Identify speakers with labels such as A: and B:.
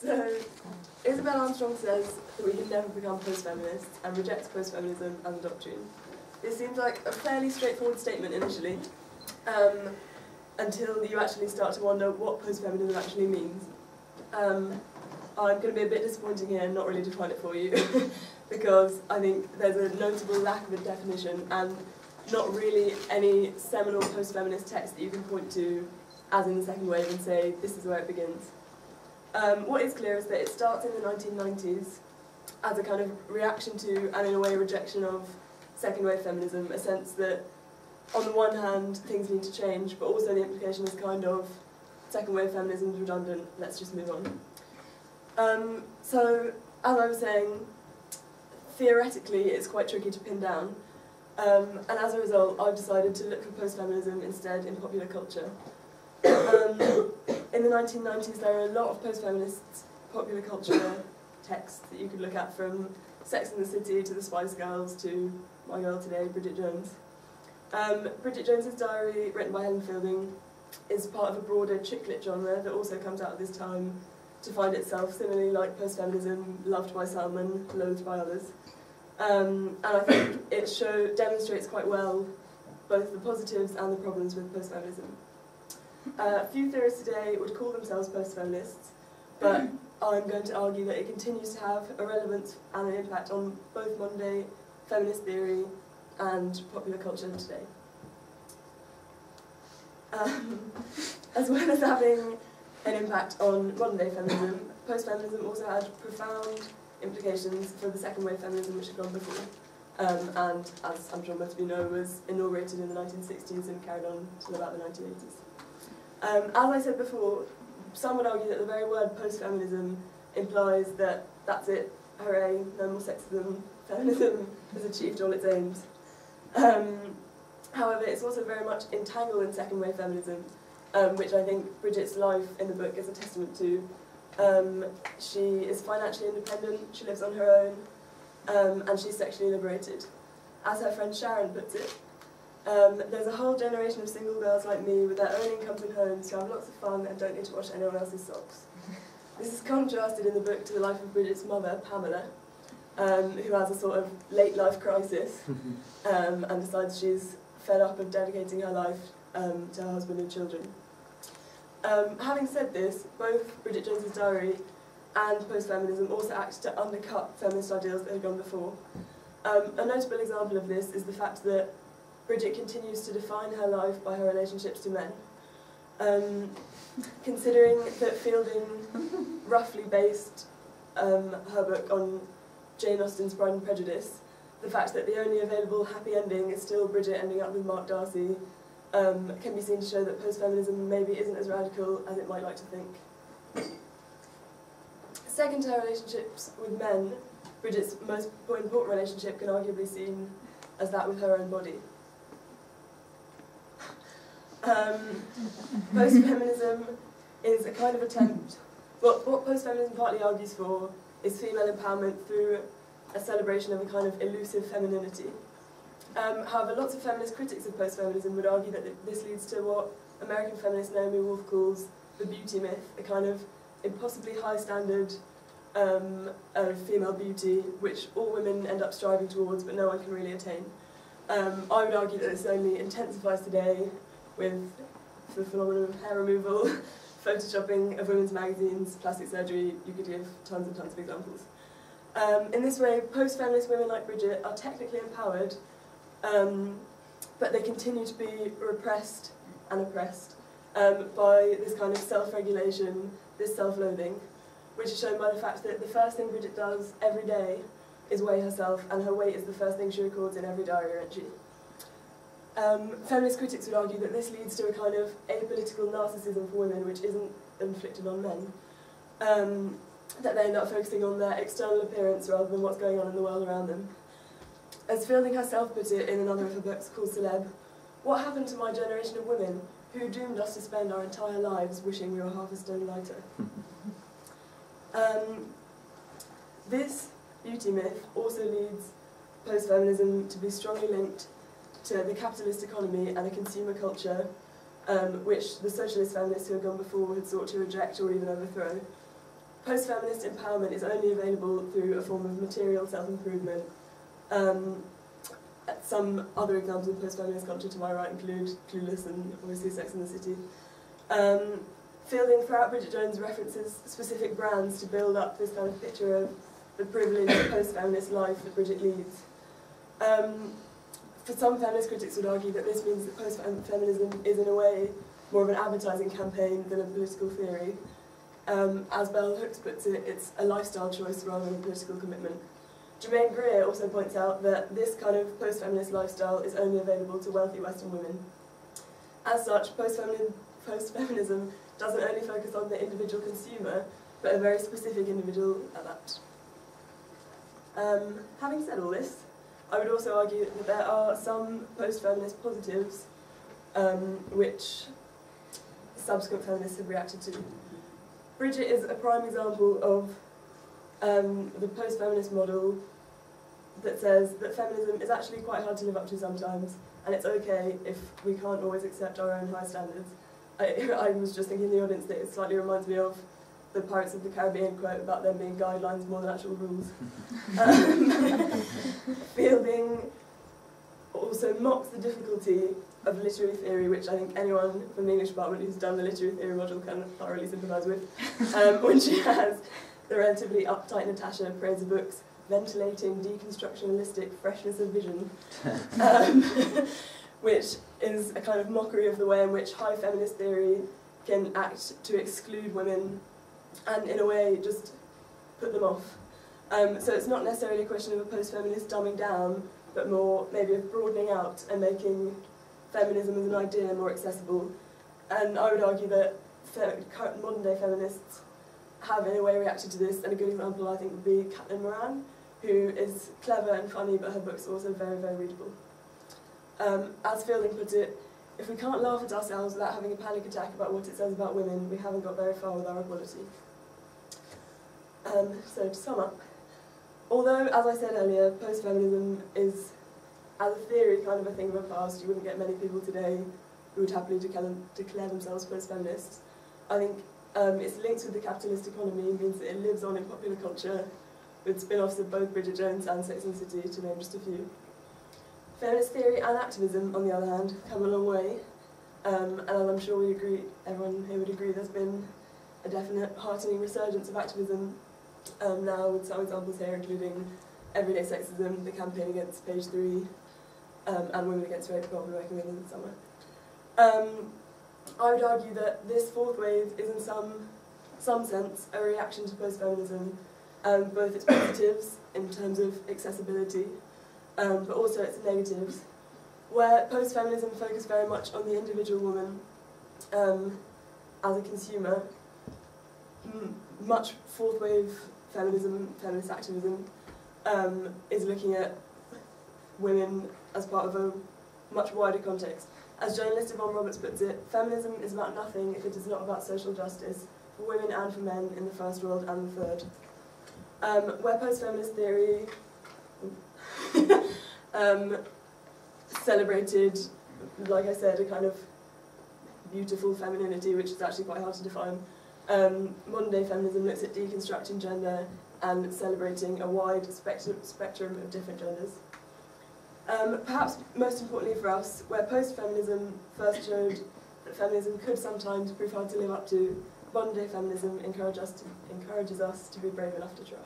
A: So, Isobel Armstrong says that we can never become post-feminists and rejects post-feminism as a doctrine. This seems like a fairly straightforward statement initially, until you actually start to wonder what post-feminism actually means. I'm going to be a bit disappointing here and not really define it for you, because I think there's a notable lack of a definition and not really any seminal post-feminist text that you can point to, as in the second wave, and say, this is where it begins. What is clear is that it starts in the 1990s as a kind of reaction to, and in a way rejection of, second wave feminism, a sense that on the one hand things need to change, but also the implication is kind of second wave feminism is redundant, let's just move on. So, as I was saying, theoretically it's quite tricky to pin down, and as a result I've decided to look for post-feminism instead in popular culture. In the 1990s there are a lot of post-feminist popular culture texts that you could look at, from Sex and the City to the Spice Girls to my girl today, Bridget Jones. Bridget Jones' Diary, written by Helen Fielding, is part of a broader chick lit genre that also comes out at this time to find itself, similarly like post-feminism, loved by some and loathed by others. And I think it demonstrates quite well both the positives and the problems with post-feminism. Few theorists today would call themselves post-feminists, but I'm going to argue that it continues to have a relevance and an impact on both modern-day feminist theory and popular culture today. As well as having an impact on modern-day feminism, post-feminism also had profound implications for the second wave feminism which had gone before, and as I'm sure most of you know, was inaugurated in the 1960s and carried on till about the 1980s. As I said before, some would argue that the very word post-feminism implies that that's it, hooray, no more sexism, feminism has achieved all its aims. However, it's also very much entangled in second wave feminism, which I think Bridget's life in the book is a testament to. She is financially independent, she lives on her own, and she's sexually liberated. As her friend Sharon puts it, there's a whole generation of single girls like me with their own incomes and homes who have lots of fun and don't need to wash anyone else's socks. This is contrasted in the book to the life of Bridget's mother, Pamela, who has a sort of late life crisis and decides she's fed up of dedicating her life to her husband and children. Having said this, both Bridget Jones' Diary and post-feminism also act to undercut feminist ideals that had gone before. A notable example of this is the fact that Bridget continues to define her life by her relationships to men. Considering that Fielding roughly based her book on Jane Austen's Pride and Prejudice, the fact that the only available happy ending is still Bridget ending up with Mark Darcy can be seen to show that post-feminism maybe isn't as radical as it might like to think. Second to her relationships with men, Bridget's most important relationship can arguably be seen as that with her own body. Post-feminism is a kind of attempt, what post-feminism partly argues for is female empowerment through a celebration of a kind of elusive femininity. However, lots of feminist critics of post-feminism would argue that this leads to what American feminist Naomi Wolf calls the beauty myth, a kind of impossibly high standard of female beauty, which all women end up striving towards, but no one can really attain. I would argue that this only intensifies today with the phenomenon of hair removal, photoshopping of women's magazines, plastic surgery. You could give tons and tons of examples. In this way, post-feminist women like Bridget are technically empowered, but they continue to be repressed and oppressed by this kind of self-regulation, this self-loathing, which is shown by the fact that the first thing Bridget does every day is weigh herself, and her weight is the first thing she records in every diary entry. Feminist critics would argue that this leads to a kind of apolitical narcissism for women which isn't inflicted on men, that they end up focusing on their external appearance rather than what's going on in the world around them. As Fielding herself put it in another of her books called Celeb, what happened to my generation of women who doomed us to spend our entire lives wishing we were half a stone lighter? This beauty myth also leads post-feminism to be strongly linked to the capitalist economy and a consumer culture, which the socialist feminists who had gone before had sought to reject or even overthrow. post-feminist empowerment is only available through a form of material self-improvement. Some other examples of post-feminist culture to my right include Clueless and obviously Sex and the City. Fielding throughout Bridget Jones references specific brands to build up this kind of picture of the privileged post-feminist life that Bridget leads. For some feminist critics would argue that this means that post-feminism is in a way more of an advertising campaign than a political theory. As Bell Hooks puts it, it's a lifestyle choice rather than a political commitment. Germaine Greer also points out that this kind of post-feminist lifestyle is only available to wealthy Western women. As such, post-feminism doesn't only focus on the individual consumer, but a very specific individual at that. Having said all this, I would also argue that there are some post-feminist positives which subsequent feminists have reacted to. Bridget is a prime example of the post-feminist model that says that feminism is actually quite hard to live up to sometimes, and it's okay if we can't always accept our own high standards. I was just thinking in the audience that it slightly reminds me of the Pirates of the Caribbean quote about them being guidelines more than actual rules. Fielding also mocks the difficulty of literary theory, which I think anyone from the English department who's done the literary theory module can thoroughly sympathise with, when she has the relatively uptight Natasha praise the book's ventilating, deconstructionalistic freshness of vision, which is a kind of mockery of the way in which high feminist theory can act to exclude women and, in a way, just put them off. So it's not necessarily a question of a post-feminist dumbing down, but more maybe of broadening out and making feminism as an idea more accessible. And I would argue that modern-day feminists have, in a way, reacted to this, and a good example, I think, would be Caitlin Moran, who is clever and funny, but her books are also very, very readable. As Fielding put it, if we can't laugh at ourselves without having a panic attack about what it says about women, we haven't got very far with our equality. So to sum up, although, as I said earlier, post-feminism is, as a theory, kind of a thing of the past, you wouldn't get many people today who would happily declare themselves post-feminists. I think its links with the capitalist economy means that it lives on in popular culture, with spin-offs of both Bridget Jones and Sex and the City, to name just a few. Feminist theory and activism, on the other hand, have come a long way, and as I'm sure we agree, everyone here would agree, there's been a definite heartening resurgence of activism now, with some examples here including everyday sexism, the campaign against page 3, and women against rape, probably working with in the summer. I would argue that this fourth wave is in some sense a reaction to post-feminism, both its positives in terms of accessibility, but also its negatives, where post-feminism focused very much on the individual woman as a consumer. Much fourth wave feminism, feminist activism, is looking at women as part of a much wider context. As journalist Yvonne Roberts puts it, feminism is about nothing if it is not about social justice for women and for men in the first world and the third. Where post-feminist theory celebrated, like I said, a kind of beautiful femininity, which is actually quite hard to define. Modern-day feminism looks at deconstructing gender and celebrating a wide spectrum of different genders. Perhaps most importantly for us, where post-feminism first showed that feminism could sometimes prove hard to live up to, modern-day feminism encourages us to be brave enough to try.